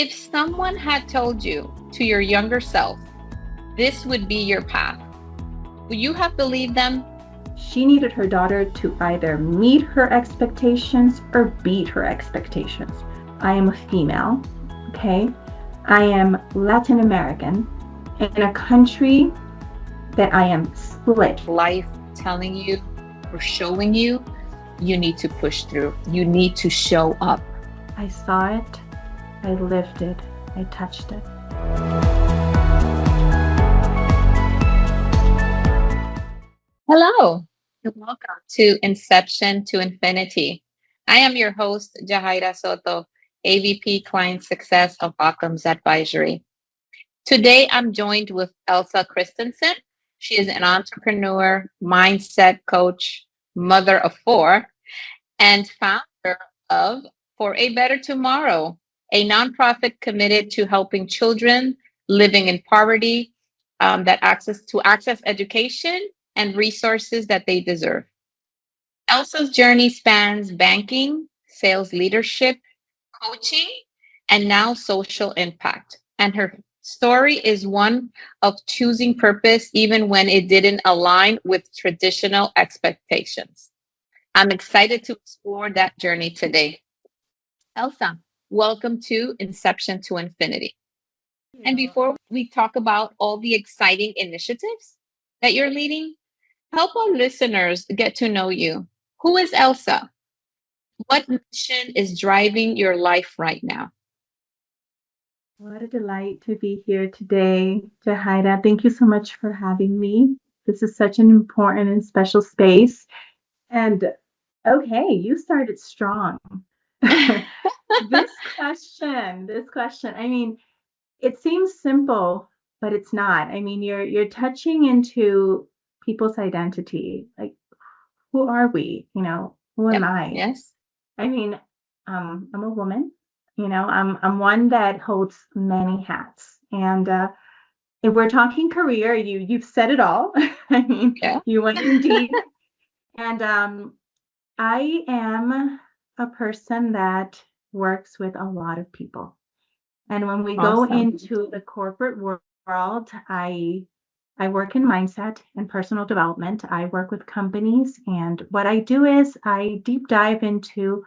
If someone had told you to your younger self, this would be your path, would you have believed them? She needed her daughter to either meet her expectations or beat her expectations. I am a female, okay? I am Latin American in a country that I am split. Life telling you or showing you, you need to push through. You need to show up. I saw it, I lived it, I touched it. Hello, and welcome to Inception to Infinity. I am your host, Llajaira Soto, AVP Client Success of Occams Advisory. Today, I'm joined with Elsa Christensen. She is an entrepreneur, mindset coach, mother of four, and founder of For a Better Tomorrow, a nonprofit committed to helping children living in poverty that access education and resources that they deserve. Elsa's journey spans banking, sales leadership, coaching, and now social impact. And her story is one of choosing purpose even when it didn't align with traditional expectations. I'm excited to explore that journey today. Elsa, welcome to Inception to Infinity. And before we talk about all the exciting initiatives that you're leading, help our listeners get to know you. Who is Elsa? What mission is driving your life right now? What a delight to be here today, Llajaira. Thank you so much for having me. This is such an important and special space. And okay, you started strong. This question, I mean, it seems simple, but it's not. I mean, you're touching into people's identity. Like, who are we? Who am Yep. I? Yes. I mean, I'm a woman. I'm one that holds many hats. And if we're talking career, you've said it all. I mean, Yeah. you went in deep. And I am a person that works with a lot of people. And when we go Awesome. into the corporate world, I work in mindset and personal development. I work with companies, and what I do is I deep dive into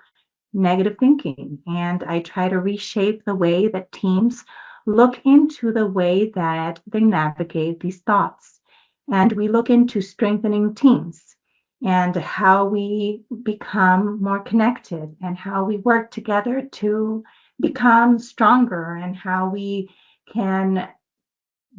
negative thinking, and I try to reshape the way that teams look into the way that they navigate these thoughts. And we look into strengthening teams and how we become more connected and how we work together to become stronger and how we can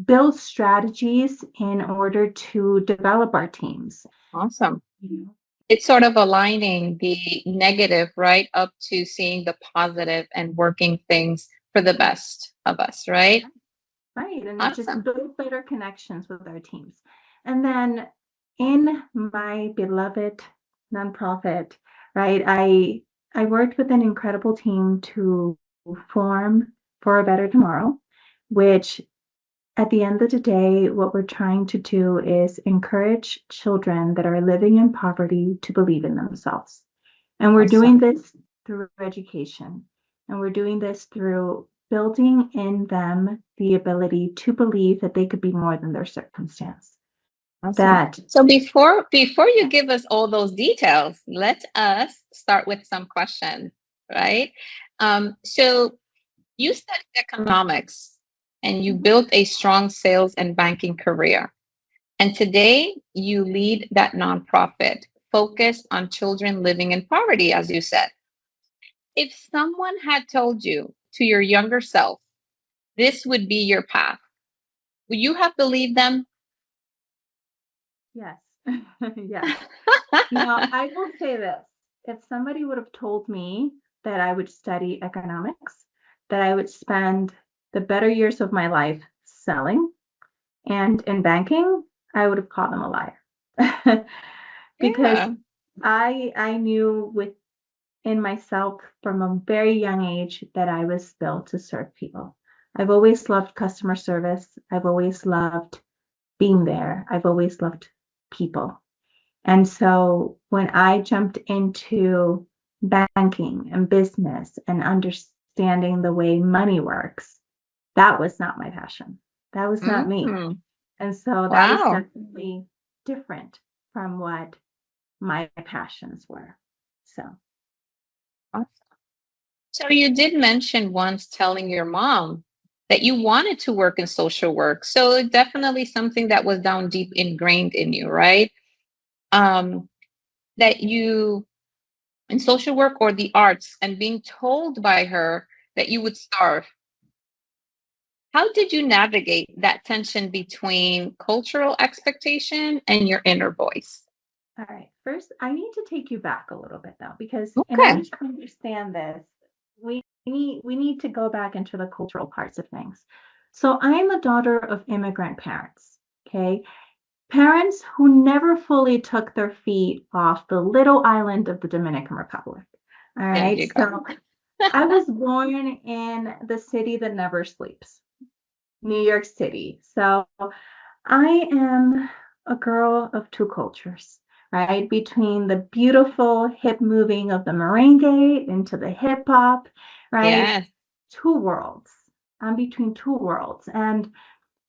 build strategies in order to develop our teams. Awesome. You know, It's sort of aligning the negative, right, up to seeing the positive and working things for the best of us, right? right. And just Awesome. build better connections with our teams. And then in my beloved nonprofit, right, I worked with an incredible team to form For a Better Tomorrow, which at the end of the day, what we're trying to do is encourage children that are living in poverty to believe in themselves. And we're doing Awesome. this through education. And we're doing this through building in them the ability to believe that they could be more than their circumstance. Awesome. That, So before you give us all those details, let us start with some questions, right? So you studied economics and you built a strong sales and banking career. And today you lead that nonprofit focused on children living in poverty, as you said. If someone had told you to your younger self, this would be your path, would you have believed them? yes, yes. Now, I will say this. If somebody would have told me that I would study economics, that I would spend the better years of my life selling and in banking, I would have called them a liar. Because Yeah. I knew within myself from a very young age that I was built to serve people. I've always loved customer service. I've always loved being there. I've always loved people. And so when I jumped into banking and business and understanding the way money works, that was not my passion. That was not me. Mm, And so that was wow. definitely different from what my passions were. So, Awesome. So you did mention once telling your mom that you wanted to work in social work. So definitely something that was down deep ingrained in you, right? Um, that you in social work or the arts and being told by her that you would starve. How did you navigate that tension between cultural expectation and your inner voice? all right. First, I need to take you back a little bit though, because in order Okay. to understand this, we need to go back into the cultural parts of things. So I am a daughter of immigrant parents. Okay. Parents who never fully took their feet off the little island of the Dominican Republic. All There right. you go. So I was born in the city that never sleeps, New York City. So I am a girl of two cultures, right? Between the beautiful hip moving of the merengue into the hip hop, right? Yes. Two worlds. I'm between two worlds. And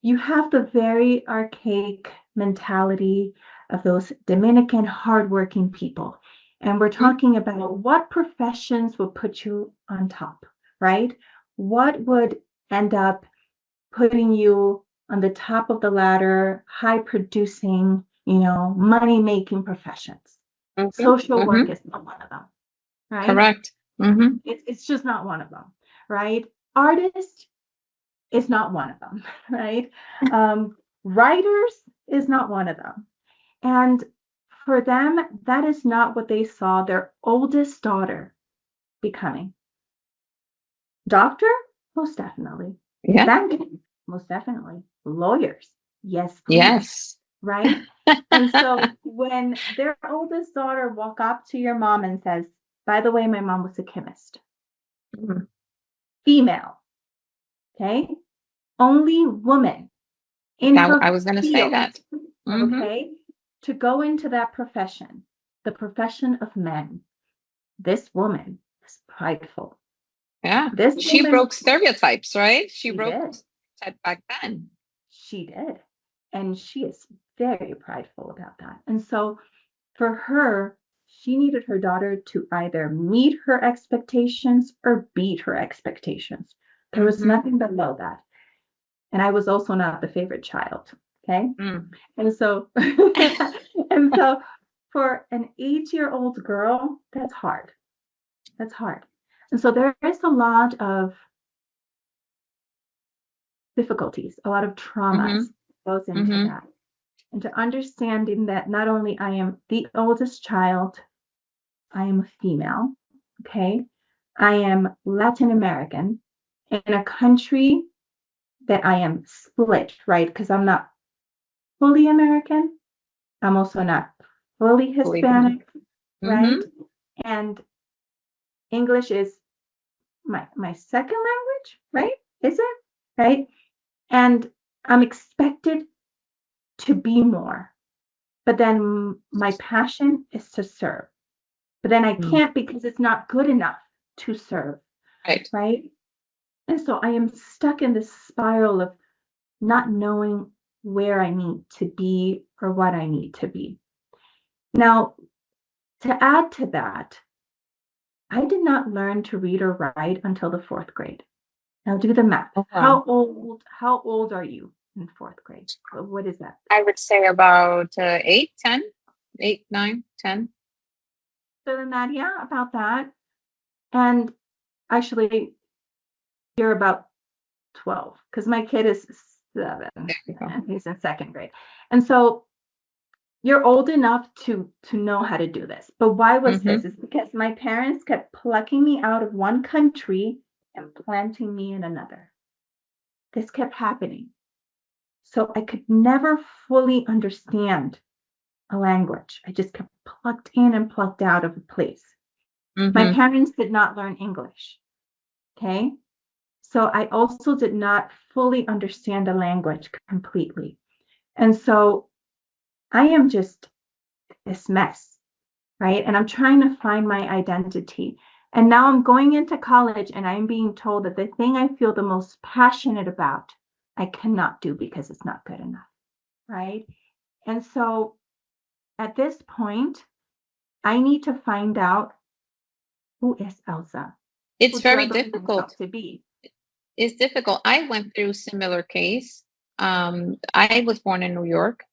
you have the very archaic mentality of those Dominican hardworking people. And we're Mhm. talking about what professions would put you on top, right? What would end up putting you on the top of the ladder, high producing, money making professions. Mhm. Social work Mhm. is not one of them, right? Correct. Mhm. It's just not one of them, right? Artist is not one of them, right? Writers is not one of them. And for them, that is not what they saw their oldest daughter becoming. Doctor? Most definitely. Yeah. Banking? Most definitely. Lawyers? Yes, please. Yes. Right? And so when their oldest daughter walk up to your mom and says, by the way, my mom was a chemist, Mhm. female, okay? Only woman in I her was going to say field, that. Mhm. okay? To go into that profession, the profession of men. This woman is prideful. Yeah. This She woman, broke stereotypes, right? She she broke did. stereotypes back then. She did. And she is very prideful about that. And so for her, she needed her daughter to either meet her expectations or beat her expectations. There was Mhm. nothing below that. And I was also not the favorite child. Okay. Mm. And so, and so for an 8-year-old girl, that's hard. That's hard. And so there is a lot of difficulties, a lot of traumas Mhm. goes into Mhm. that. And to understanding that not only I am the oldest child, I am a female, okay? I am Latin American in a country that I am split, right? Because I'm not fully American. I'm also not fully Believe in it. Hispanic, right? Mhm. And English is my second language, right? Is it? Right? And I'm expected to be more. But then my passion is to serve. But then I Mm. can't because it's not good enough to serve, Right. right? And so I am stuck in this spiral of not knowing where I need to be or what I need to be. Now, to add to that, I did not learn to read or write until the fourth grade. Now do the math. Oh, wow. How old are you in fourth grade? What is that? I would say about 8, 10, 8, 9, 10. So then that, yeah, about that. And actually, you're about 12 because my kid is 7 There you go. and he's in second grade. And so you're old enough to know how to do this. But why was this? Mhm. It's because my parents kept plucking me out of one country and planting me in another. This kept happening. So I could never fully understand a language. I just kept plucked in and plucked out of a place. My Mhm. parents did not learn English. Okay. So I also did not fully understand a language completely. And so I am just this mess, right? And I'm trying to find my identity. And now I'm going into college and I'm being told that the thing I feel the most passionate about, I cannot do because it's not good enough. Right. And so at this point, I need to find out, who is Elsa? It's Who do I very believe difficult. myself to be? It's difficult. I went through similar case. I was born in New York,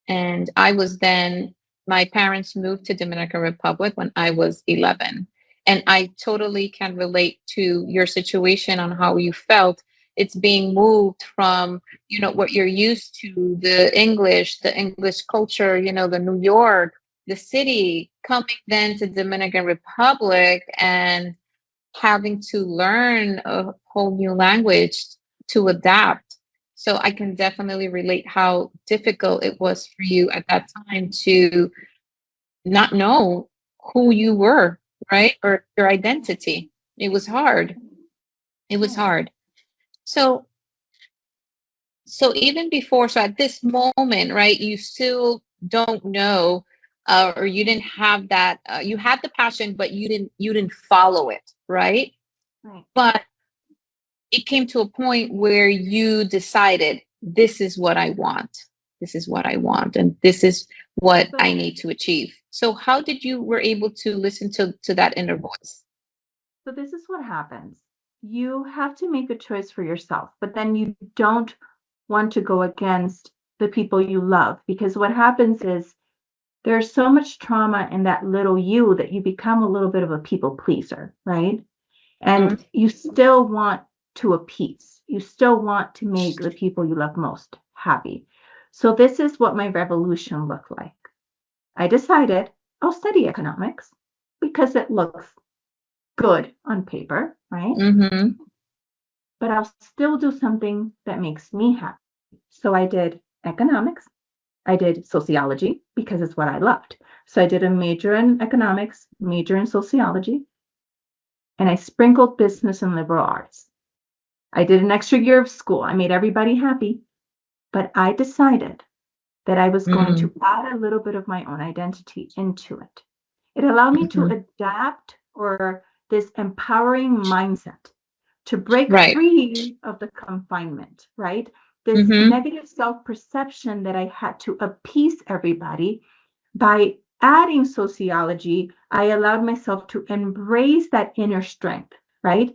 and I was then, my parents moved to Dominican Republic when I was 11. And I totally can relate to your situation on how you felt. It's being moved from, what you're used to, the English culture, the New York, the city, coming then to Dominican Republic and having to learn a whole new language to adapt. So I can definitely relate how difficult it was for you at that time to not know who you were, right? Or your identity. It was hard. It was Yeah. hard. So even before, so at this moment, right, you still don't know, or you didn't have that, you had the passion, but you didn't follow it, right? Right. But it came to a point where you decided, this is what I want. This is what I want, and this is what I So, need to achieve. So how did you were able to listen to that inner voice? so this is what happens. You have to make a choice for yourself, but then you don't want to go against the people you love, because what happens is there's so much trauma in that little you that you become a little bit of a people pleaser, right? And Mhm. you still want to appease. You still want to make the people you love most happy. So this is what my revolution looked like. I decided I'll study economics because it looks good on paper, right? Mhm. But I'll still do something that makes me happy. So I did economics. I did sociology because it's what I loved. So I did a major in economics, major in sociology, and I sprinkled business and liberal arts. I did an extra year of school. I made everybody happy, but I decided that I was going Mhm. to add a little bit of my own identity into it. It allowed me to Mhm. adapt, or this empowering mindset to break Right. free of the confinement, right? This Mhm. negative self perception that I had to appease everybody. By adding sociology, I allowed myself to embrace that inner strength, right?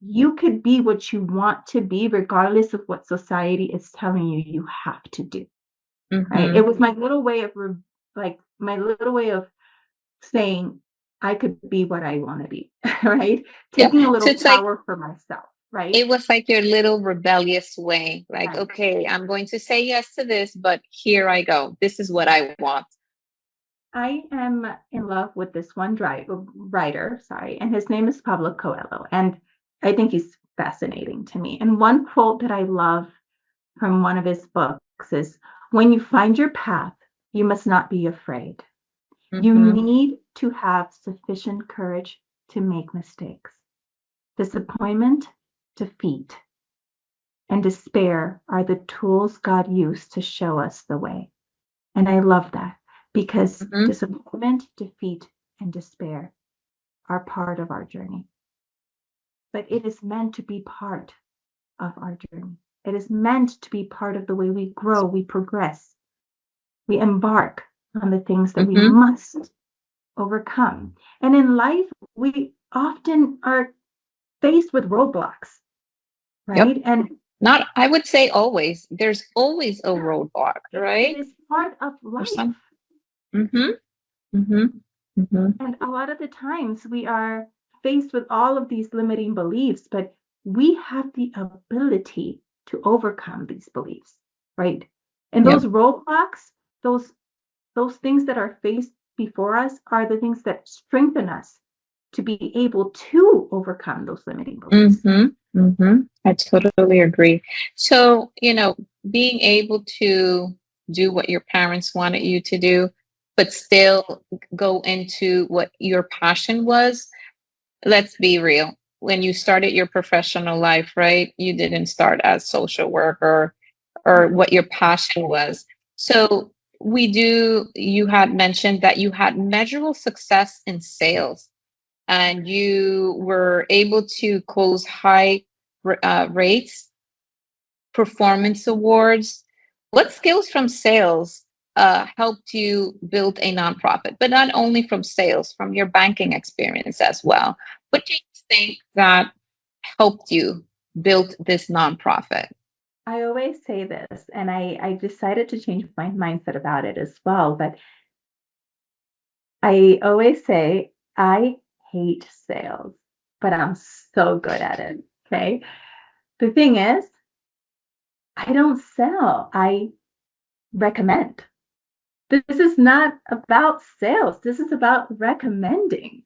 You could be what you want to be, regardless of what society is telling you you have to do, right? It Mhm. was my little way of, like, my little way of saying I could be what I want to be, right? Yeah. Taking a So little it's like, power for myself, right? it was like your little rebellious way. Like, Right. okay, I'm going to say yes to this, but here I go. This is what I want. I am in love with this one writer, sorry, and his name is Pablo Coelho, and I think he's fascinating to me. And one quote that I love from one of his books is, "When you find your path, you must not be afraid. You Mhm. need to have sufficient courage to make mistakes. Disappointment, defeat, and despair are the tools God used to show us the way." And I love that, because Mhm. disappointment, defeat, and despair are part of our journey. But it is meant to be part of our journey. It is meant to be part of the way we grow, we progress, we embark on the things that we Mhm. must overcome. And in life, we often are faced with roadblocks, Yep. right? And Not, I would say always. There's always a yeah, roadblock, it right? is part of Or life. some. Mm-hmm. Mm-hmm. Mm-hmm. And a lot of the times we are faced with all of these limiting beliefs, but we have the ability to overcome these beliefs, right? And those Yep. roadblocks, those those things that are faced before us, are the things that strengthen us to be able to overcome those limiting beliefs. Mm-hmm. Mm-hmm. I totally agree. So, being able to do what your parents wanted you to do, but still go into what your passion was, let's be real. When you started your professional life, right? You didn't start as social worker or Mm-mm. what your passion was. So you had mentioned that you had measurable success in sales. and you were able to close high rates, performance awards. What skills from sales helped you build a nonprofit? But not only from sales, from your banking experience as well. What do you think that helped you build this nonprofit? I always say this, and I decided to change my mindset about it as well. But I always say, I hate sales, but I'm so good at it. Okay. The thing is, I don't sell, I recommend. This is not about sales. This is about recommending.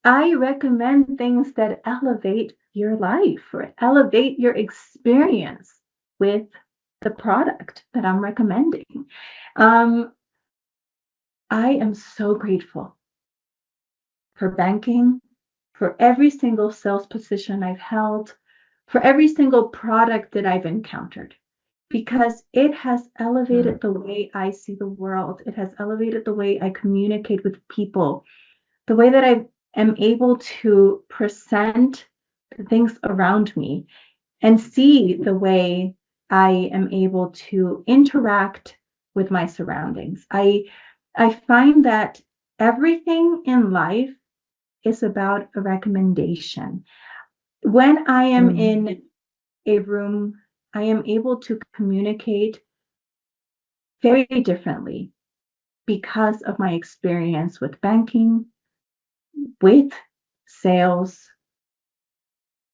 I recommend things that elevate your life or elevate your experience with the product that I'm recommending. Um, I am so grateful for banking, for every single sales position I've held, for every single product that I've encountered, because it has elevated the way I see the world. It has elevated the way I communicate with people, the way that I am able to present the things around me and see the way I am able to interact with my surroundings. I find that everything in life is about a recommendation. When I am Mm. in a room, I am able to communicate very differently because of my experience with banking, with sales.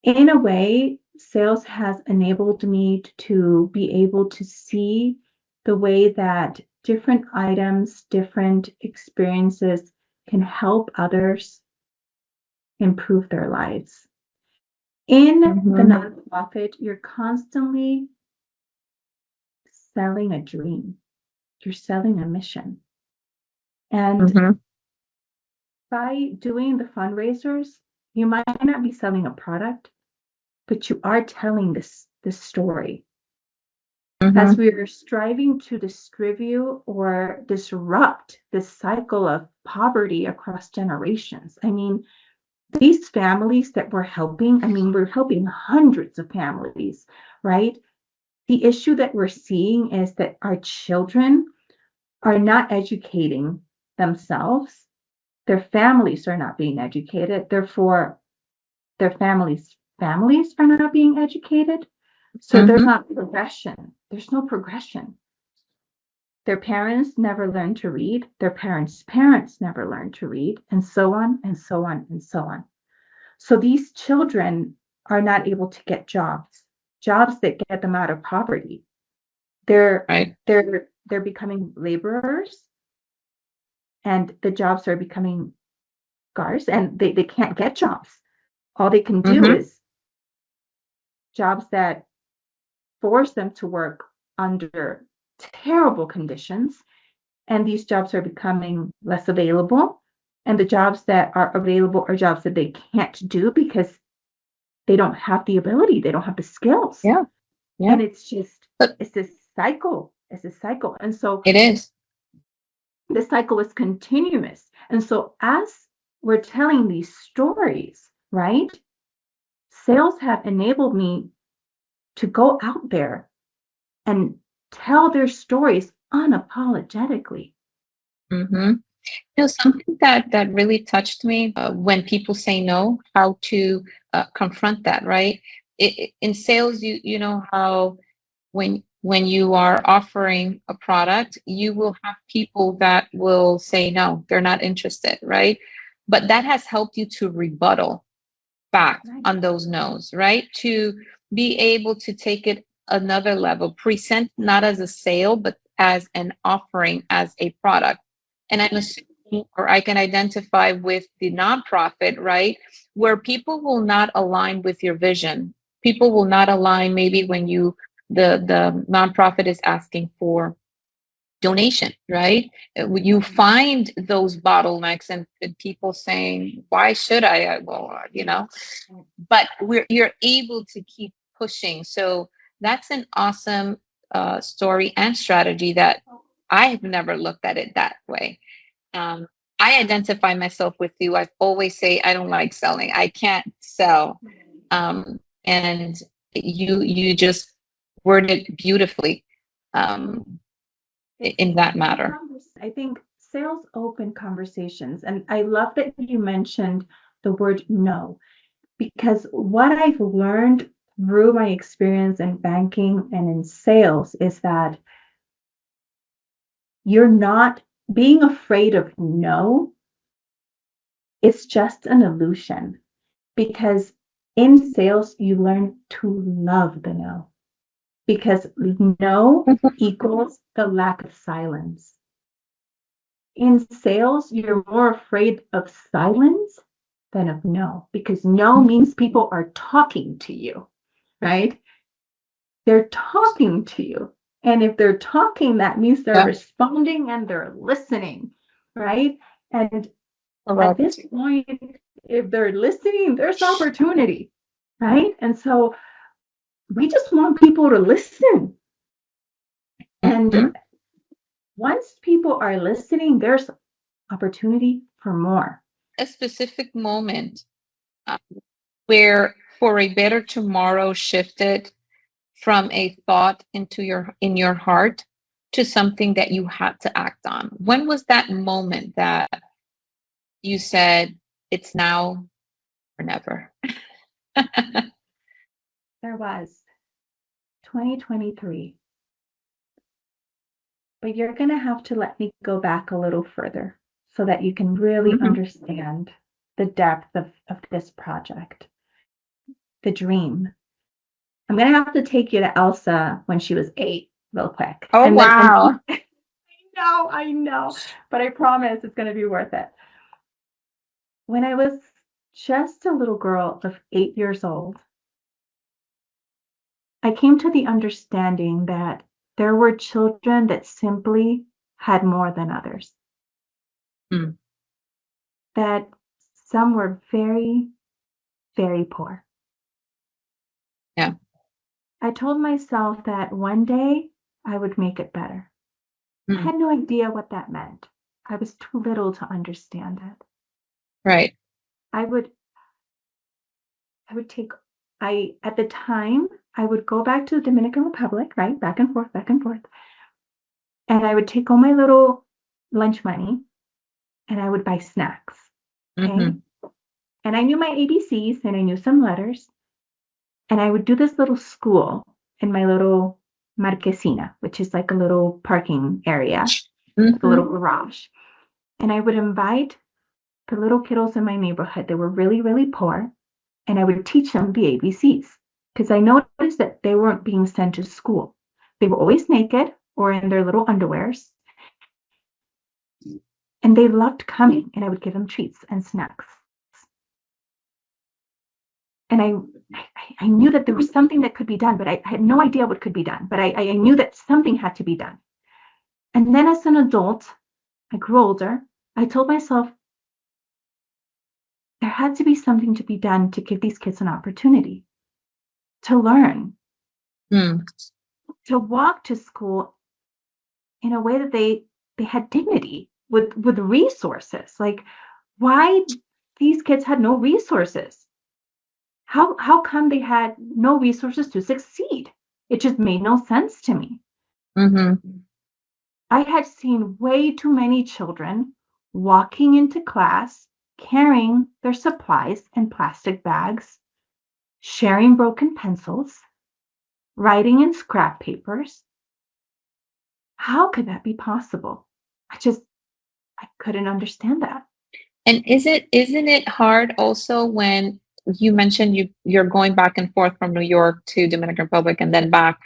In a way, sales has enabled me to be able to see the way that different items, different experiences can help others improve their lives. In the Mhm. nonprofit, you're constantly selling a dream, you're selling a mission. And Mhm. by doing the fundraisers, you might not be selling a product, but you are telling this story. As Mhm. we are striving to distribute or disrupt this cycle of poverty across generations. I mean, these families that we're helping, I mean, we're helping hundreds of families, right? The issue that we're seeing is that our children are not educating themselves. Their families are not being educated. Therefore, their families are not being educated. So there's Mhm. not progression. There's no progression. Their parents never learned to read. Their parents never learned to read, and so on and so on and so on. So these children are not able to get jobs that get them out of poverty. They're Right. they're becoming laborers, and the jobs are becoming scarce, and they can't get jobs. All they can do Mhm. is jobs that force them to work under terrible conditions, and these jobs are becoming less available. And the jobs that are available are jobs that they can't do because they don't have the ability, they don't have the skills. Yeah. Yeah. And it's just, But it's this cycle. It's a cycle. And so it is. the cycle is continuous. And so as we're telling these stories, right? Sales have enabled me to go out there and tell their stories unapologetically. Mhm. Something that really touched me when people say no, how to confront that, right? In sales, you know how when you are offering a product, you will have people that will say no, they're not interested, right? But that has helped you to rebuttal back Right. on those no's, right? To be able to take it another level, present not as a sale, but as an offering, as a product. And I'm assuming, or I can identify with the nonprofit, right? Where people will not align with your vision. People will not align maybe when the nonprofit is asking for donation, right? You find those bottlenecks and people saying, why should I? Well, but you're able to keep pushing. So that's an awesome story and strategy that I have never looked at it that way. I identify myself with you. I always say I don't like selling. I can't sell. And you just worded beautifully in that matter. I think sales open conversations. And I love that you mentioned the word no, because what I've learned through my experience in banking and in sales is that you're not being afraid of no. It's just an illusion, because in sales, you learn to love the no, because no equals the lack of silence. In sales, you're more afraid of silence than of no, because no means people are talking to you, right? They're talking to you. And if they're talking, that means they're Yeah, responding and they're listening, right? And at correct. this point, if they're listening, there's opportunity, right? And so we just want people to listen. And Mhm. once people are listening, there's opportunity for more. A specific moment uh, where for a better tomorrow shifted from a thought into your heart to something that you had to act on. When was that moment that you said it's now or never? There was 2023, but you're going to have to let me go back a little further so that you can really Mhm. understand the depth of this project, the dream. I'm going to have to take you to Elsa when she was 8 real quick. Oh, And then, wow. I know, but I promise it's going to be worth it. When I was just a little girl of 8 years old, I came to the understanding that there were children that simply had more than others, Mm, that some were very, very poor. yeah. I told myself that one day I would make it better. I Mm, had no idea what that meant. I was too little to understand it. right. I would I would take I at the time I would go back to the Dominican Republic, right? Back and forth. And I would take all my little lunch money and I would buy snacks. Okay. Hmm. And I knew my ABCs and I knew some letters. And I would do this little school in my little marquesina, which is like a little parking area, like a Hmm. little garage. And I would invite the little kiddos in my neighborhood that were really, really poor. And I would teach them the ABCs because I noticed that they weren't being sent to school. They were always naked or in their little underwears. And they loved coming, and I would give them treats and snacks. And I knew that there was something that could be done, but I had no idea what could be done. But I knew that something had to be done. And then as an adult, I grew older. I told myself there had to be something to be done to give these kids an opportunity to learn, Mm, to walk to school in a way that they had dignity with resources. Like, why these kids had no resources? How come they had no resources to succeed? It just made no sense to me. hmm. I had seen way too many children walking into class carrying their supplies in plastic bags, sharing broken pencils, writing in scrap papers. How could that be possible? I couldn't understand that. And isn't it hard also when you mentioned you're going back and forth from New York to Dominican Republic and then back,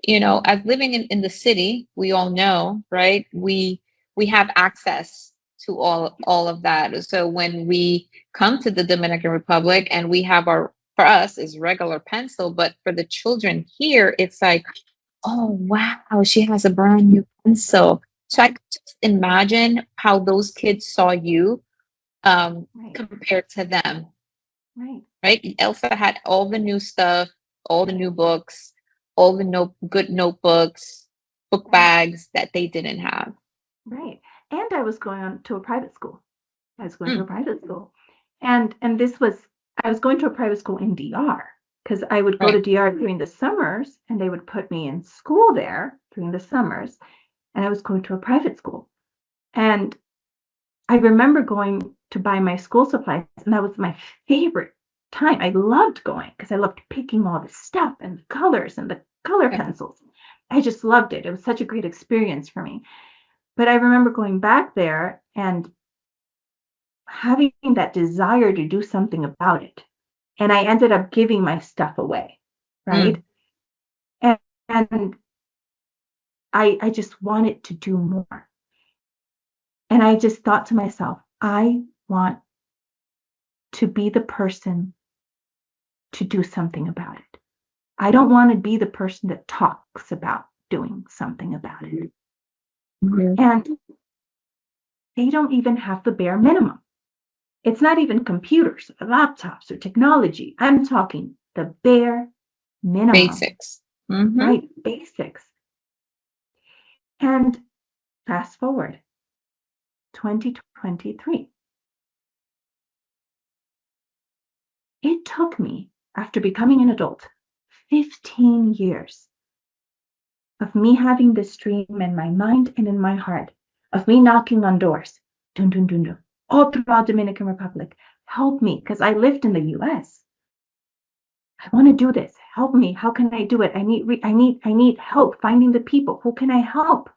as living in the city, we all know, right? We have access to all of that. So when we come to the Dominican Republic and we have for us is regular pencil, but for the children here, it's like, oh wow, she has a brand new pencil. So I could just imagine how those kids saw you Right, compared to them, right, right? Elsa had all the new stuff, all the new books, all the good notebooks, book right, bags that they didn't have. right. And I was going on to a private school. I was going to a private school. And this was, I was going to a private school in DR because I would go to Right. DR during the summers and they would put me in school there during the summers. And I was going to a private school. And I remember going to buy my school supplies, and that was my favorite time. I loved going because I loved picking all the stuff and the colors and the color Okay. pencils. I just loved it. It was such a great experience for me. But I remember going back there and having that desire to do something about it. And I ended up giving my stuff away, right? Mm. And, and I just wanted to do more. And I just thought to myself, I want to be the person to do something about it. I don't want to be the person that talks about doing something about it. Mhm. And they don't even have the bare minimum. It's not even computers, or laptops, or technology. I'm talking the bare minimum, Basics. Mm-hmm. right? Basics. And fast forward, 2023. It took me, after becoming an adult, 15 years of me having this dream in my mind and in my heart, of me knocking on doors, dun, dun, dun, dun, all throughout Dominican Republic. Help me, because I lived in the US. I want to do this. Help me. How can I do it? I need help finding the people. Who can I help?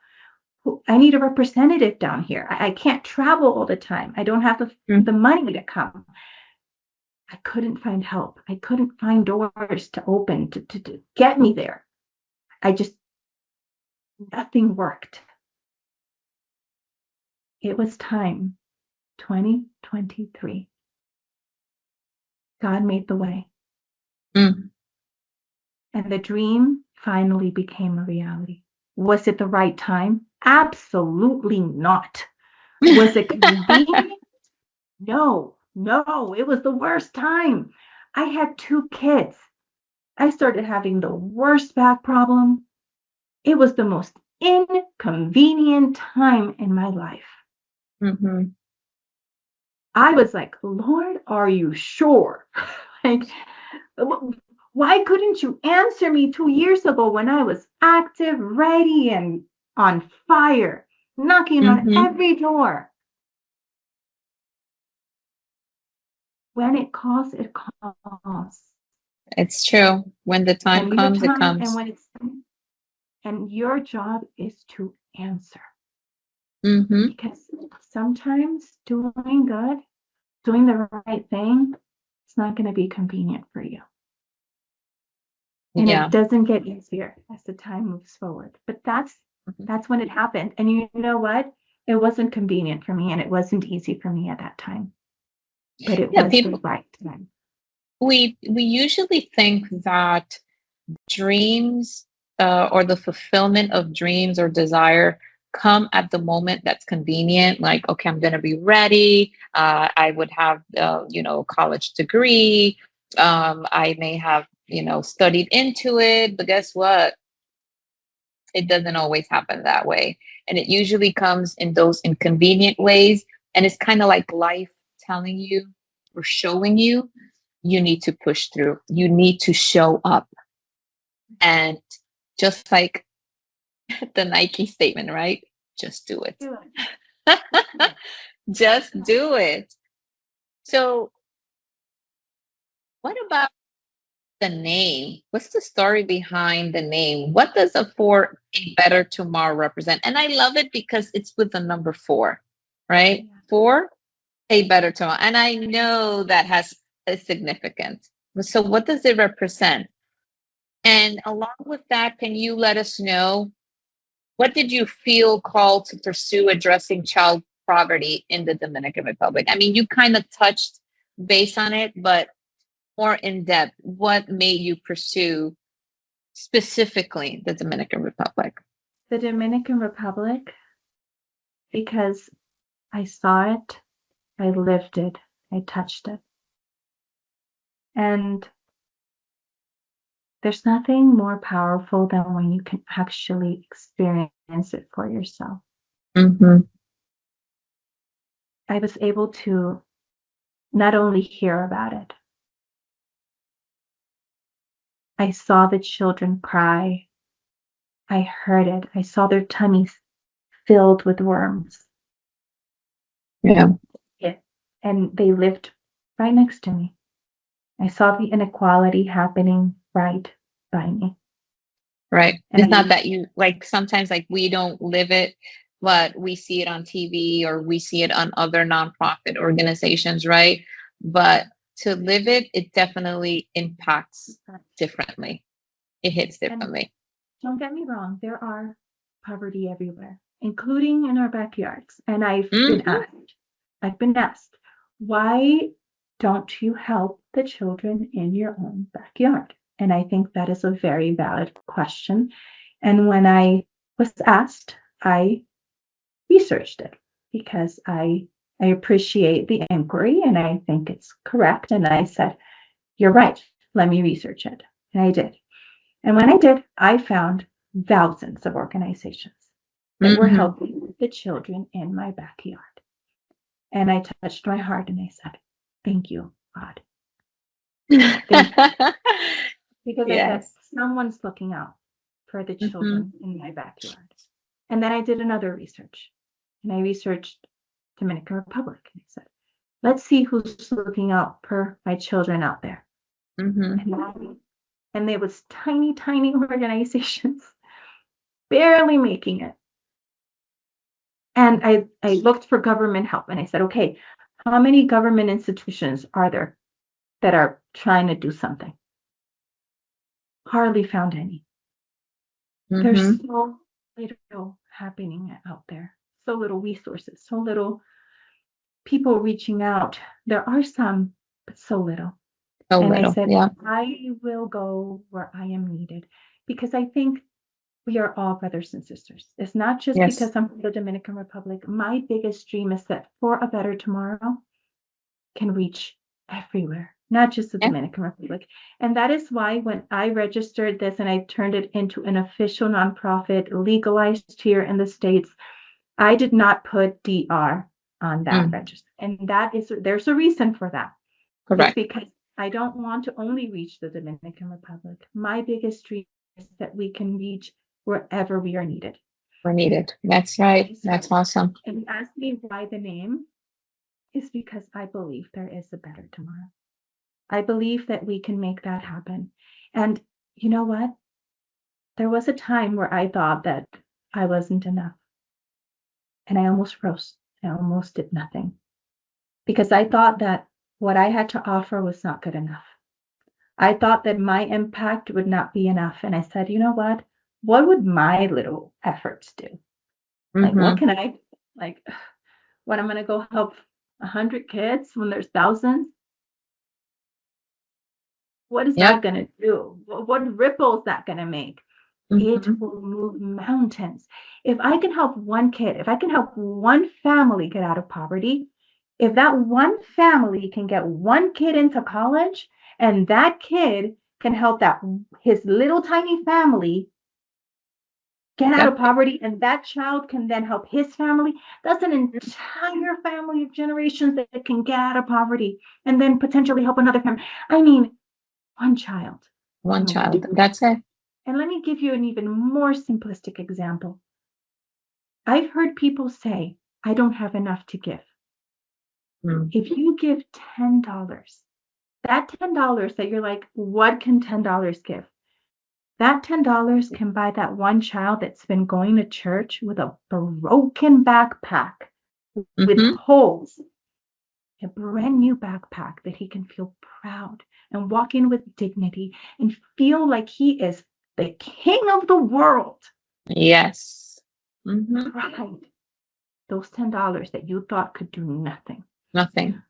I need a representative down here. I can't travel all the time. I don't have the money to come. I couldn't find help. I couldn't find doors to open to get me there. Nothing worked. It was time, 2023. God made the way. Mm. And the dream finally became a reality. Was it the right time? Absolutely not. Was it convenient? No, it was the worst time. I had 2 kids. I started having the worst back problem. It was the most inconvenient time in my life. Mm-hmm. I was like, Lord, are you sure? Like, why couldn't you answer me 2 years ago when I was active, ready, and on fire, knocking on Mm-hmm. every door? When it calls, it calls. It's true. When the time When your comes, it time and comes. and your job is to answer. Mm-hmm. Because sometimes doing good, doing the right thing, it's not going to be convenient for you. And it Yeah. doesn't get easier as the time moves forward. But Mhm. that's when it happened. And you know what? It wasn't convenient for me and it wasn't easy for me at that time. But it Yeah, was the people, right time. we usually think that dreams or the fulfillment of dreams or desire come at the moment that's convenient, like, okay, I'm going to be ready, I would have college degree, I may have studied into it, but guess what, it doesn't always happen that way, and it usually comes in those inconvenient ways, and it's kind of like life telling you or showing you you need to push through, you need to show up. And just like the Nike statement, right? Just do it. Do it. Do it. Just do it. So, what about the name? What's the story behind the name? What does a for a better tomorrow represent? And I love it because it's with the number 4, right? Yeah. For a better tomorrow. And I know that has a significance. So, what does it represent? And along with that, can you let us know what did you feel called to pursue addressing child poverty in the Dominican Republic? I mean, you kind of touched base on it, but more in depth, what made you pursue specifically the Dominican Republic? The Dominican Republic, because I saw it, I lived it, I touched it. And there's nothing more powerful than when you can actually experience it for yourself. Mm-hmm. I was able to not only hear about it, I saw the children cry. I heard it. I saw their tummies filled with worms. Yeah. Yeah. And they lived right next to me. I saw the inequality happening right by me. Right. And It's not that you like sometimes like we don't live it, but we see it on TV or we see it on other nonprofit organizations, right? But to live it, it definitely impacts differently. It hits and differently. don't get me wrong, there are poverty everywhere, including in our backyards. And Hmm. I've been asked, why don't you help the children in your own backyard? And I think that is a very valid question. And when I was asked, I researched it because I appreciate the inquiry and I think it's correct. And I said, you're right, let me research it. And I did. And when I did, I found thousands of organizations that were Hmm. helping the children in my backyard. And I touched my heart and I said, thank you, God. Thank you. Because I said, Yes. someone's looking out for the Hmm. children in my backyard. And then I did another research. And I researched Dominican Republic. And I said, let's see who's looking out for my children out there. Hmm. And there was tiny, tiny organizations barely making it. And I looked for government help and I said, okay, how many government institutions are there that are trying to do something? Hardly found any. There's Hmm. so little happening out there, so little resources, so little people reaching out. There are some, but so little. So And I little. said, Yeah. I will go where I am needed because I think we are all brothers and sisters. It's not just Yes. because I'm from the Dominican Republic. My biggest dream is that For a Better Tomorrow can reach everywhere, not just the Yeah. Dominican Republic. And that is why when I registered this and I turned it into an official nonprofit legalized here in the States, I did not put DR on that Mm. register. And there's a reason for that. It's Correct. because I don't want to only reach the Dominican Republic. My biggest dream is that we can reach wherever we are needed. We're needed. That's right. And That's awesome. you ask me why the name is because I believe there is a better tomorrow. I believe that we can make that happen. And you know what? There was a time where I thought that I wasn't enough. And I almost froze. I almost did nothing because I thought that what I had to offer was not good enough. I thought that my impact would not be enough. And I said, you know what? What would my little efforts do? Like, what Hmm. can I, like, what I'm going to go help 100 kids when there's thousands? What is that Yep. going to do? What ripple is that going to make? It Hmm. will move mountains. If I can help one kid, if I can help one family get out of poverty, if that one family can get one kid into college and that kid can help that his little tiny family get out of Yep. poverty and that child can then help his family, that's an entire family of generations that can get out of poverty and then potentially help another family. I mean, one child One can make a child. difference. That's it. And let me give you an even more simplistic example. I've heard people say, I don't have enough to give. Mm. If you give $10, that $10 that you're like, what can $10 give? That $10 can buy that one child that's been going to church with a broken backpack, with Hmm. holes, a brand new backpack that he can feel proud and walk in with dignity and feel like he is the king of the world. Yes. Hmm. Pride. Those $10 that you thought could do nothing. Nothing.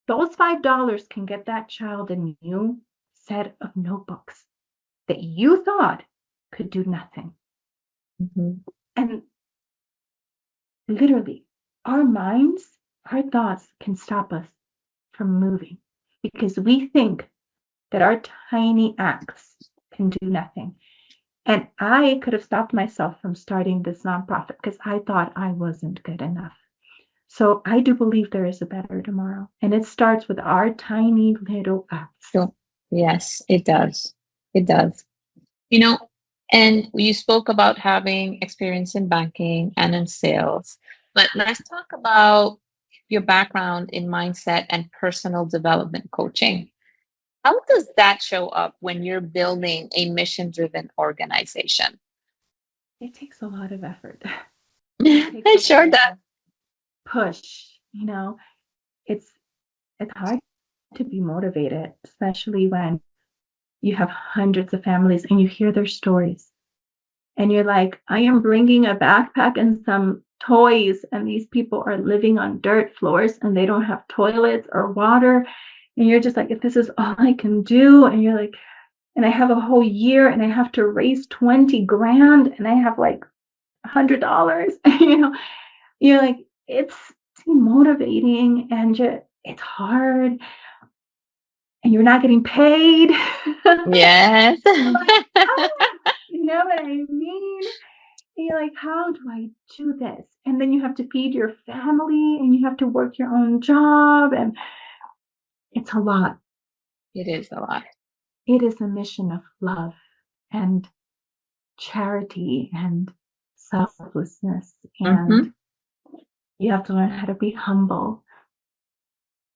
Those $5 can get that child a new set of notebooks that you thought could do nothing. Hmm. And literally, our minds, our thoughts can stop us from moving because we think that our tiny acts can do nothing. And I could have stopped myself from starting this nonprofit because I thought I wasn't good enough. So I do believe there is a better tomorrow. And it starts with our tiny little acts. So, yes, it does. It does. You know, and you spoke about having experience in banking and in sales, but let's talk about your background in mindset and personal development coaching. How does that show up when you're building a mission driven organization? It takes a lot of effort. It takes It a lot sure of does. push. It's it's hard to be motivated, especially when you have hundreds of families and you hear their stories. And you're like, I am bringing a backpack and some toys, and these people are living on dirt floors and they don't have toilets or water. And you're just like, if this is all I can do, and you're like, and I have a whole year and I have to raise 20 grand and I have like $100, you're like, it's demotivating and it's hard and you're not getting paid. Yes. Like, "Ah," you know what I mean? And you're like, how do I do this? And then you have to feed your family and you have to work your own job. And it's a lot. It is a lot. It is a mission of love and charity and selflessness. Hmm. And you have to learn how to be humble.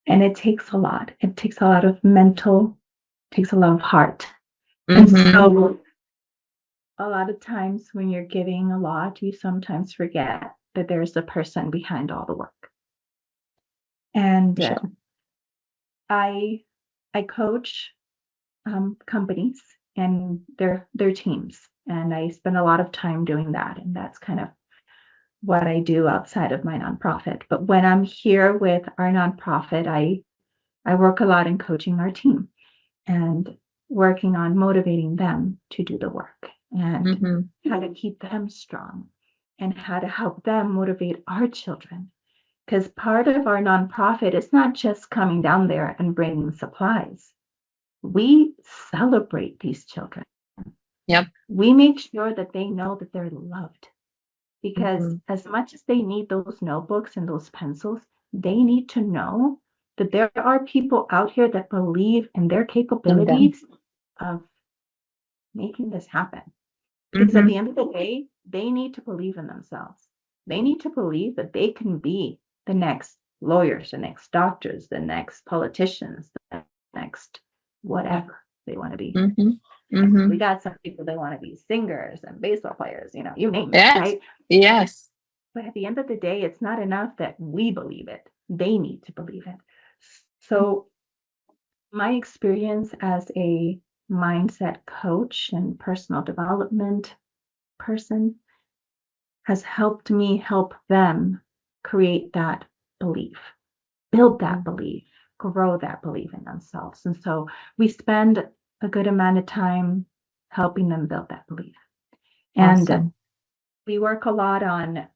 And it takes a lot. It takes a lot of mental, takes a lot of heart. And Hmm. so a lot of times when you're giving a lot, you sometimes forget that there's a person behind all the work. And Sure. I I coach companies and their teams, and I spend a lot of time doing that, and that's kind of what I do outside of my nonprofit. But when I'm here with our nonprofit, I work a lot in coaching our team and working on motivating them to do the work and Hmm. how to keep them strong and how to help them motivate our children. Because part of our nonprofit is not just coming down there and bringing supplies. We celebrate these children. Yep. We make sure that they know that they're loved because Hmm. as much as they need those notebooks and those pencils, they need to know that there are people out here that believe in their In them. capabilities of making this happen. Because at Hmm. the end of the day, they need to believe in themselves. They need to believe that they can be the next lawyers, the next doctors, the next politicians, the next whatever they want to be. Hmm. Hmm. We got some people that want to be singers and baseball players, you name it, Yes. right? Yes. But at the end of the day, it's not enough that we believe it. They need to believe it. So my experience as a mindset coach and personal development person has helped me help them create that belief, build that belief, grow that belief in themselves. And so we spend a good amount of time helping them build that belief. And Awesome. we work a lot on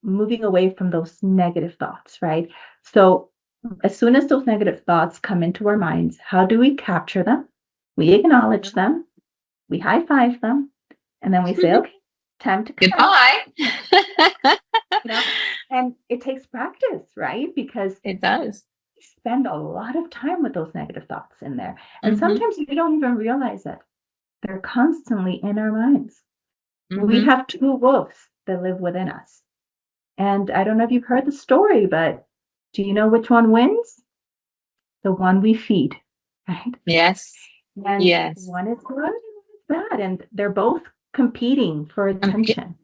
moving away from those negative thoughts, right? So as soon as those negative thoughts come into our minds, how do we capture them? We acknowledge them, we high five them, and then we say, okay, time to come. Goodbye. you know, and it takes practice, right? Because It does. we spend a lot of time with those negative thoughts in there. And Hmm. sometimes we don't even realize it. They're constantly in our minds. We Hmm. have two wolves that live within us. And I don't know if you've heard the story, but do you know which one wins? The one we feed, right? Yes. And Yes. one is good and one is bad. And they're both competing for attention.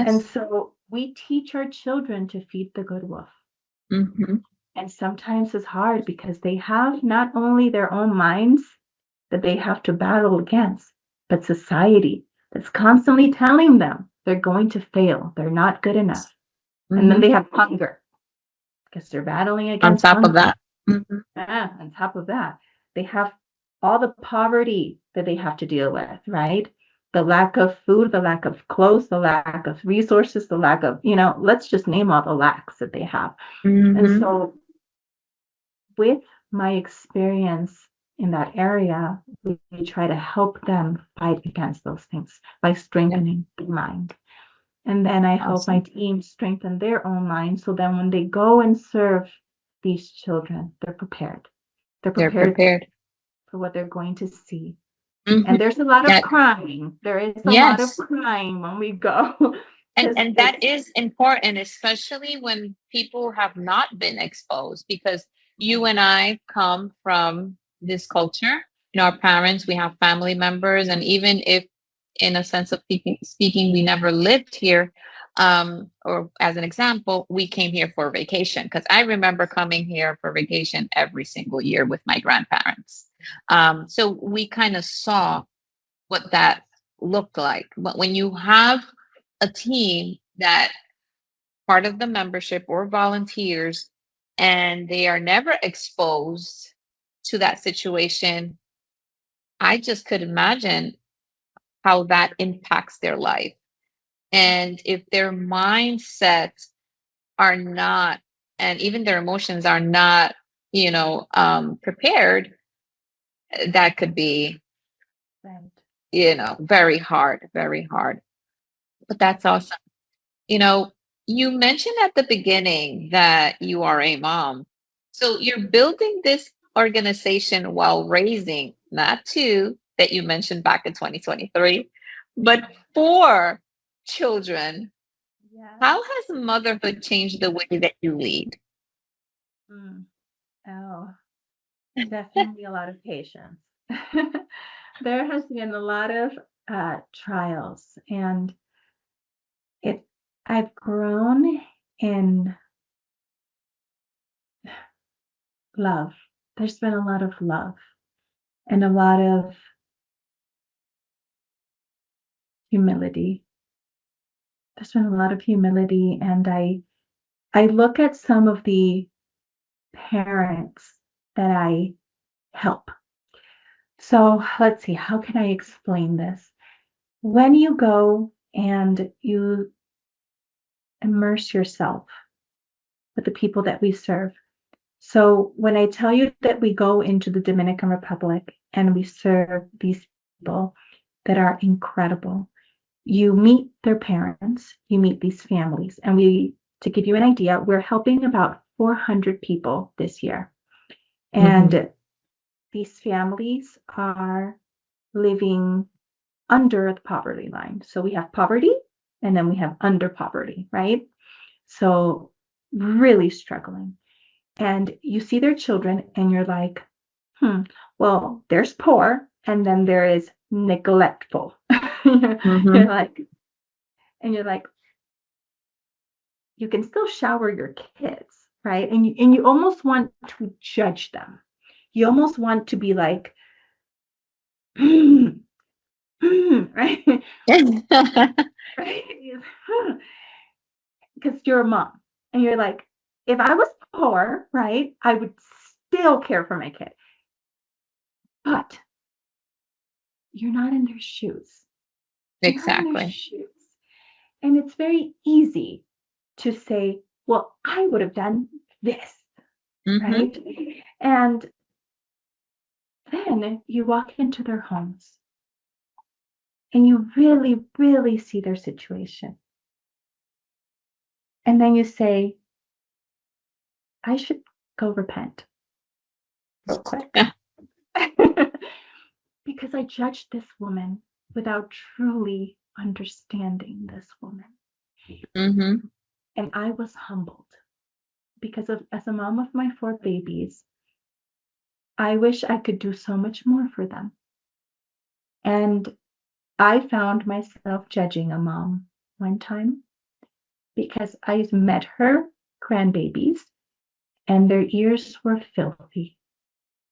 And Yes. so we teach our children to feed the good wolf. Hmm. And sometimes it's hard because they have not only their own minds that they have to battle against, but society that's constantly telling them they're going to fail, they're not good enough. And then Hmm. they have hunger because they're battling On against top of hunger. that. Hmm. On top of that, they have all the poverty that they have to deal with, right? The lack of food, the lack of clothes, the lack of resources, the lack of, let's just name all the lacks that they have. And Hmm. so with my experience in that area, we try to help them fight against those things by Yep. strengthening the mind. And then I help my Awesome. team strengthen their own minds. So then when they go and serve these children, they're prepared. They're They're prepared prepared. for what they're going to see. Mhm. And there's a lot of Yeah. crying. There is a lot of Yes. crying when we go. And Because and that is important, especially when people have not been exposed, because you and I come from this culture. Our parents, we have family members, and even if in a sense of speaking, we never lived here, or as an example, we came here for vacation, because I remember coming here for vacation every single year with my grandparents. So we kind of saw what that looked like. But when you have a team that part of the membership or volunteers and they are never exposed to that situation, I just could imagine how that impacts their life. And if their mindsets are not, and even their emotions are not, prepared, that could be, right. very hard, very hard. But that's awesome. You know, you mentioned at the beginning that you are a mom. So you're building this organization while raising not two that you mentioned back in 2023, but four children. Yeah. How has motherhood changed the way that you lead? Mm. Oh, definitely a lot of patience. There has been a lot of trials, and it I've grown in love. There's been a lot of love and a lot of humility. There's been a lot of humility, and I look at some of the parents that I help. So let's see, how can I explain this? When you go and you immerse yourself with the people that we serve. So when I tell you that we go into the Dominican Republic and we serve these people that are incredible, you meet their parents, you meet these families, and to give you an idea, we're helping about 400 people this year. Hmm. And these families are living under the poverty line. So we have poverty and then we have under poverty, right? So really struggling. And you see their children and you're like, well, there's poor and then there is neglectful. you're Hmm. like, and you're like, you can still shower your kids, right? And you almost want to judge them. You almost want to be like, right? Right? Because you're a mom and you're like, if I was poor, right, I would still care for my kid. But you're not in their shoes. You're not in their Exactly. shoes. And it's very easy to say, well, I would have done this, Hmm. right? And then you walk into their homes and you really, really see their situation. And then you say, I should go repent real quick. Because I judged this woman without truly understanding this woman. Hmm. And I was humbled because as a mom of my four babies, I wish I could do so much more for them. And I found myself judging a mom one time because I met her grandbabies and their ears were filthy,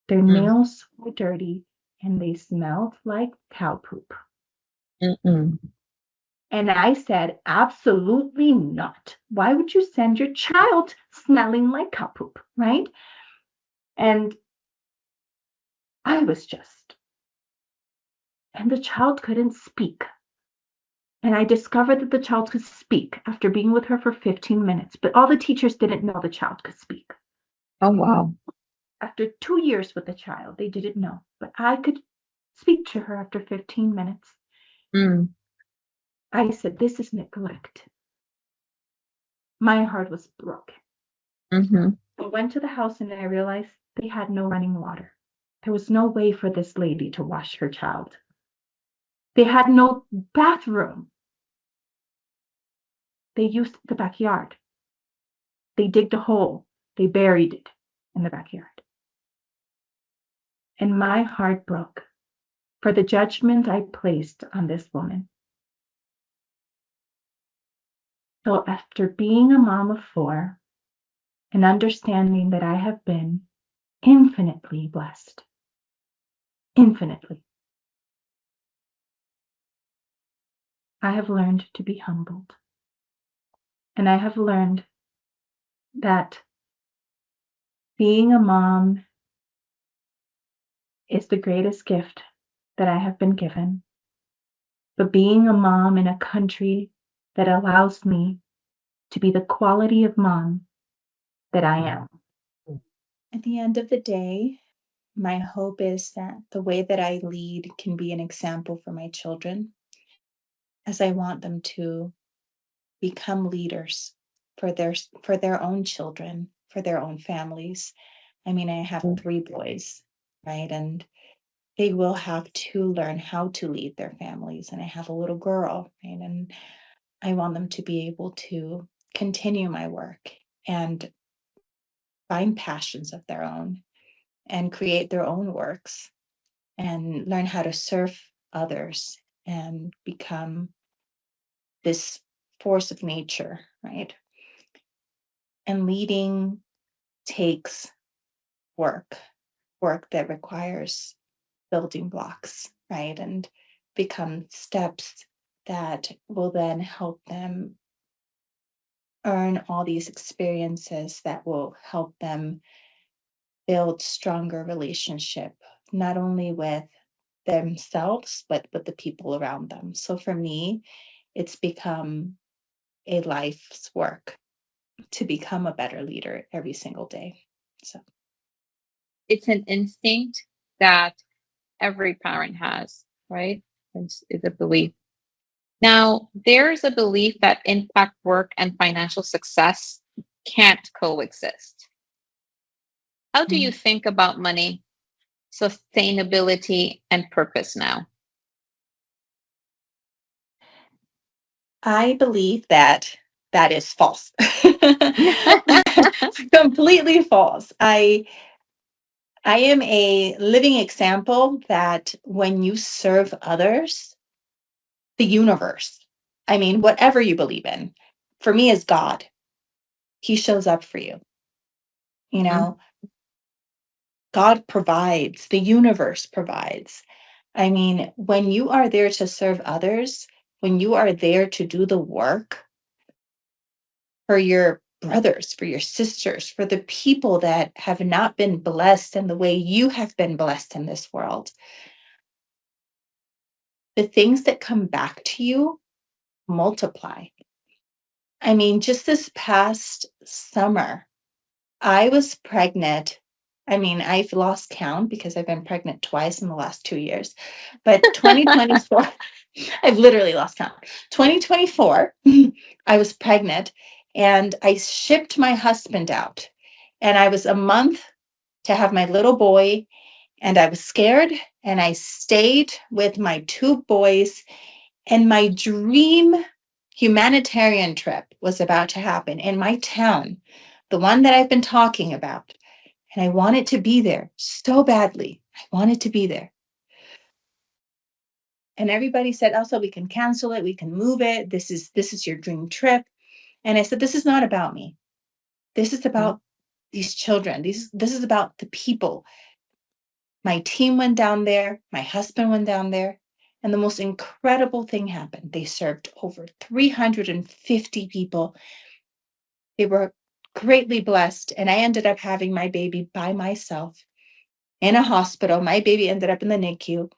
their nails were dirty, and they smelled like cow poop. Mm-mm. And I said, absolutely not. Why would you send your child smelling like cow poop, right? And I was just, and the child couldn't speak. And I discovered that the child could speak after being with her for 15 minutes, but all the teachers didn't know the child could speak. Oh, wow. After 2 years with the child, they didn't know, but I could speak to her after 15 minutes. Mm. I said, this is neglect. My heart was broken. Mm-hmm. I went to the house and I realized they had no running water. There was no way for this lady to wash her child. They had no bathroom. They used the backyard. They digged a hole. They buried it in the backyard. And my heart broke for the judgment I placed on this woman. So after being a mom of 4 and understanding that I have been infinitely blessed, infinitely, I have learned to be humbled. And I have learned that being a mom is the greatest gift that I have been given. But being a mom in a country that allows me to be the quality of mom that I am. At the end of the day, my hope is that the way that I lead can be an example for my children, as I want them to become leaders for their own children, for their own families. I mean, I have 3 boys, right? And they will have to learn how to lead their families. And I have a little girl, right? And I want them to be able to continue my work and find passions of their own and create their own works and learn how to serve others and become this force of nature, right? And leading takes work that requires building blocks, right? And become steps that will then help them earn all these experiences that will help them build stronger relationship, not only with themselves, but with the people around them. So for me, it's become a life's work to become a better leader every single day. So It's an instinct that every parent has, right? It's a belief. Now, there's a belief that impact work and financial success can't coexist. How do you think about money, sustainability, and purpose now? I believe that that is false. Completely false. I am a living example that when you serve others, the universe, I mean, whatever you believe in, for me is God. He shows up for you. You know, God provides, the universe provides. I mean, when you are there to serve others, when you are there to do the work for your brothers, for your sisters, for the people that have not been blessed in the way you have been blessed in this world, the things that come back to you multiply. I mean, just this past summer, I was pregnant. I mean, I've lost count because I've been pregnant twice in the last 2 years. But 2024, I've literally lost count. 2024, I was pregnant and I shipped my husband out. And I was a month to have my little boy, and I was scared. And I stayed with my 2 boys, and my dream humanitarian trip was about to happen in my town, the one that I've been talking about. And I wanted to be there so badly. I wanted to be there. And everybody said, "Also, we can cancel it. We can move it. This is your dream trip." And I said, "This is not about me. This is about these children. This is about the people." My team went down there. My husband went down there. And the most incredible thing happened. They served over 350 people. They were greatly blessed. And I ended up having my baby by myself in a hospital. My baby ended up in the NICU.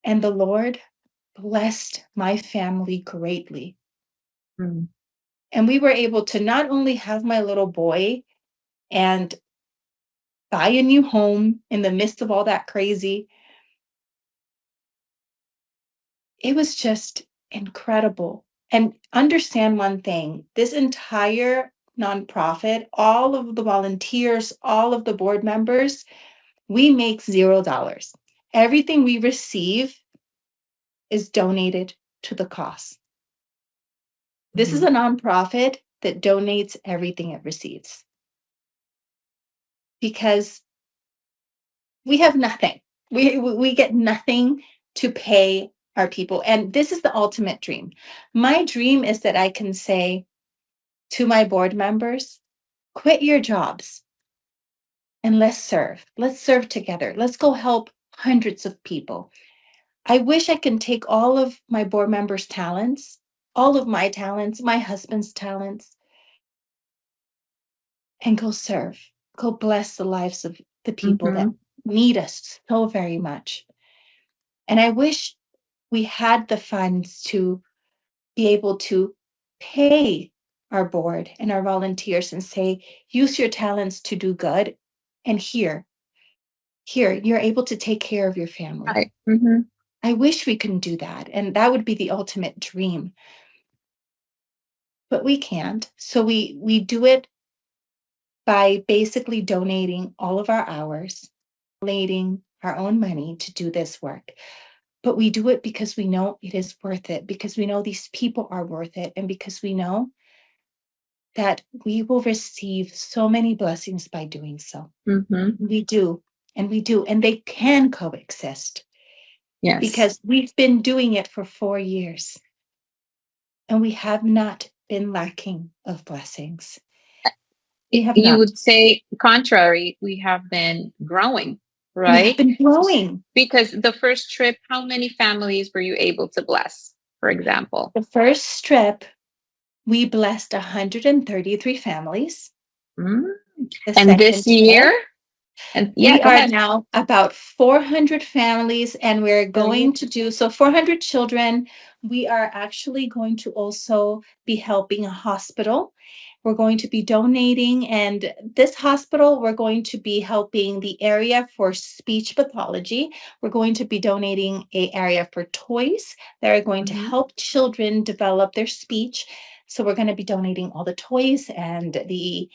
And the Lord blessed my family greatly. Mm. And we were able to not only have my little boy and buy a new home in the midst of all that crazy, it was just incredible. And understand one thing, this entire nonprofit, all of the volunteers, all of the board members, we make $0. Everything we receive is donated to the cause. This is a nonprofit that donates everything it receives because we have nothing. We get nothing to pay our people. And this is the ultimate dream. My dream is that I can say to my board members, quit your jobs and let's serve. Let's serve together. Let's go help hundreds of people. I wish I can take all of my board members' talents, all of my talents, my husband's talents, and go serve, go bless the lives of the people that need us so very much. And I wish we had the funds to be able to pay our board and our volunteers and say, use your talents to do good. And here, you're able to take care of your family. Right. I wish we can do that. And that would be the ultimate dream. But we can't. So we do it by basically donating all of our hours, donating our own money to do this work. But we do it because we know it is worth it, because we know these people are worth it, and because we know that we will receive so many blessings by doing so. We do, and we do, and they can coexist. Yes. Because we've been doing it for 4 years, and we have not been lacking of blessings. You would say contrary, we have been growing, right? We have been growing. Because the first trip, how many families were you able to bless, for example? The first trip, we blessed 133 families. And this year? And we are now about 400 families, and we're going to do, so 400 children. We are actually going to also be helping a hospital. We're going to be donating, and this hospital, we're going to be helping the area for speech pathology. We're going to be donating an area for toys that are going to help children develop their speech. So we're going to be donating all the toys and the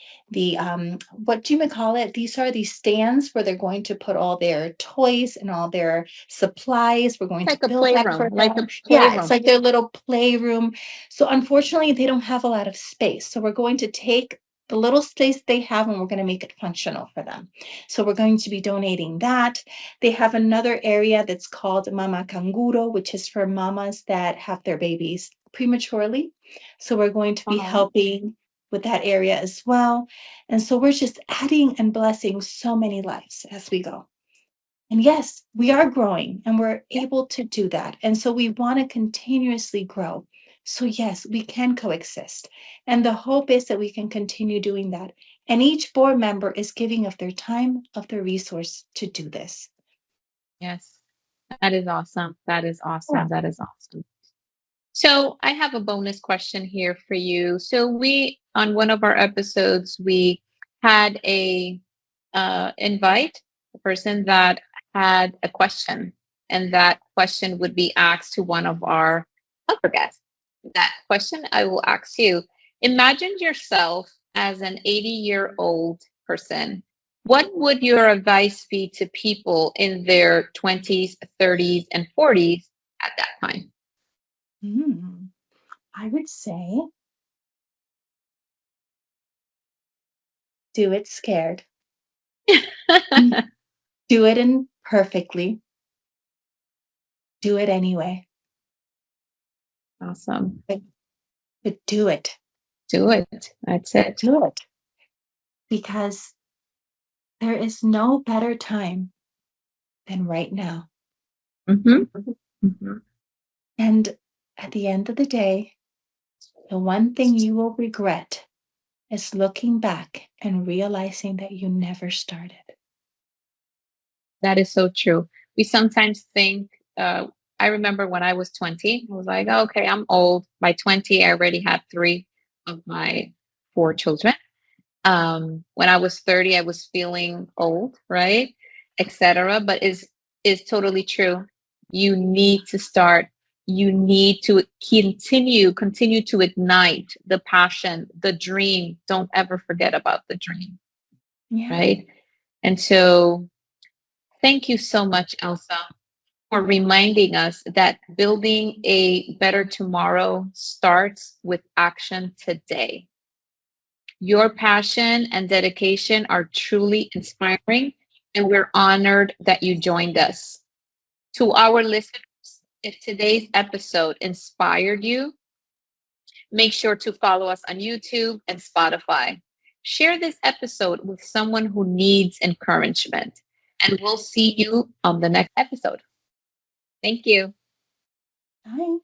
what do you call it? These are these stands where they're going to put all their toys and all their supplies. We're going like to build that for them. Yeah, it's like their little playroom. So unfortunately, they don't have a lot of space. So we're going to take the little space they have and we're going to make it functional for them. So we're going to be donating that. They have another area that's called Mama Canguro, which is for mamas that have their babies prematurely. So we're going to be helping with that area as well. And so we're just adding and blessing so many lives as we go. And yes, we are growing and we're able to do that. And so we want to continuously grow. So yes, we can coexist. And the hope is that we can continue doing that. And each board member is giving of their time, of their resource to do this. Yes, that is awesome. That is awesome. Yeah. That is awesome. So I have a bonus question here for you. So we, on one of our episodes, we had a invite a person that had a question, and that question would be asked to one of our other guests. That question I will ask you. Imagine yourself as an 80-year-old person. What would your advice be to people in their 20s, 30s, and 40s at that time? I would say, do it scared. Do it imperfectly. Do it anyway. Awesome. But do it. Do it. That's it. Do it. Because there is no better time than right now. And at the end of the day, the one thing you will regret is looking back and realizing that you never started. That is so true. We sometimes think, I remember when I was 20, I was like, okay, I'm old. By 20, I already had 3 of my 4 children. When I was 30, I was feeling old, right? Etc. But is totally true. You need to start you need to continue to ignite the passion, the dream. Don't ever forget about the dream, Yeah. right? And so thank you so much, Elsa, for reminding us that building a better tomorrow starts with action today. Your passion and dedication are truly inspiring, and we're honored that you joined us. To our listeners, if today's episode inspired you, make sure to follow us on YouTube and Spotify. Share this episode with someone who needs encouragement, and we'll see you on the next episode. Thank you. Bye.